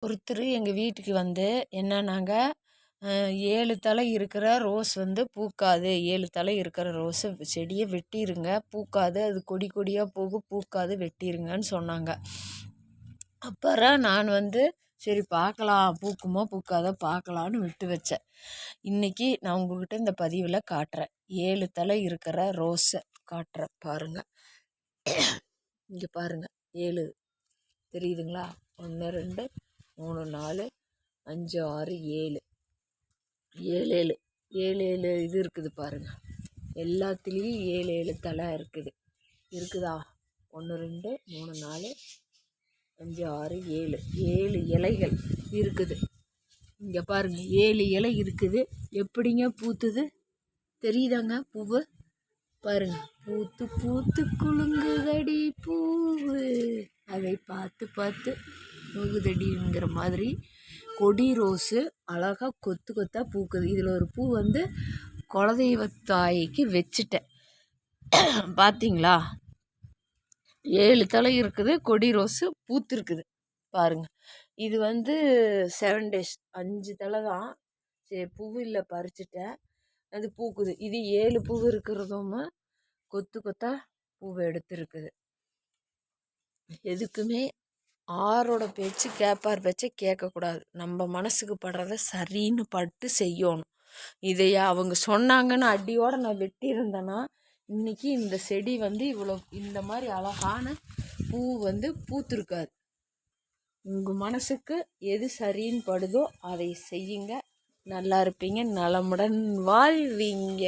ஒருத்தர் எங்கள் வீட்டுக்கு வந்து என்னன்னாங்க, 7 தலை இருக்கிற ரோஸ் வந்து பூக்காது, 7 தலை இருக்கிற ரோஸை செடியை வெட்டிருங்க, பூக்காது, அது கொடி கொடியாக போகும், பூக்காது, வெட்டிருங்கன்னு சொன்னாங்க. அப்புறம் நான் வந்து சரி பார்க்கலாம், பூக்குமோ பூக்காதோ பார்க்கலான்னு விட்டு வச்சேன். இன்றைக்கி நான் உங்கள்கிட்ட இந்த பதிவில் காட்டுறேன். 7 தலை இருக்கிற ரோஸை காட்டுறேன் பாருங்கள். இங்கே பாருங்கள், 7 தெரியுதுங்களா? 1 2 3 4 5 6 7 7 7 இது இருக்குது பாருங்கள். எல்லாத்துலேயும் 7 தலை இருக்குதா? 1 2 3 4 5 6 7 இலைகள் இருக்குது. இங்கே பாருங்கள், 7 இலை இருக்குது. எப்படிங்க பூத்துது தெரியுதாங்க? பூவு பாருங்கள், பூத்து பூத்து குலுங்குதடி பூவு, அதை பார்த்து பார்த்து நோகுதடிங்கிற மாதிரி கொடி ரோஸு அழகாக கொத்து கொத்தாக பூக்குது. இதில் ஒரு பூ வந்து குலதெய்வத்தாய்க்கு வச்சுட்டேன். பார்த்தீங்களா? 7 தலை இருக்குது, கொடி ரோஸு பூத்துருக்குது பாருங்கள். இது வந்து 7 days 5 தலை தான். சரி, பூவில் பறிச்சுட்டேன், அது பூக்குது. இது 7 பூ இருக்கிறதும் கொத்து கொத்தாக பூவை எடுத்துருக்குது. எதுக்குமே ஆரோட பேச்சு கேட்பார் பேச்சை கேட்கக்கூடாது. நம்ம மனசுக்கு படுறத சரின்னு பட்டு செய்யணும். இதையா அவங்க சொன்னாங்கன்னு அடியோடு நான் வெட்டியிருந்தேன்னா இன்றைக்கி இந்த செடி வந்து இவ்வளோ இந்த மாதிரி அழகான பூ வந்து பூத்துருக்காது. உங்கள் மனசுக்கு எது சரின்னு படுதோ அதை செய்யுங்க. நல்லா இருப்பீங்க, நலமுடன் வாழ்வீங்க.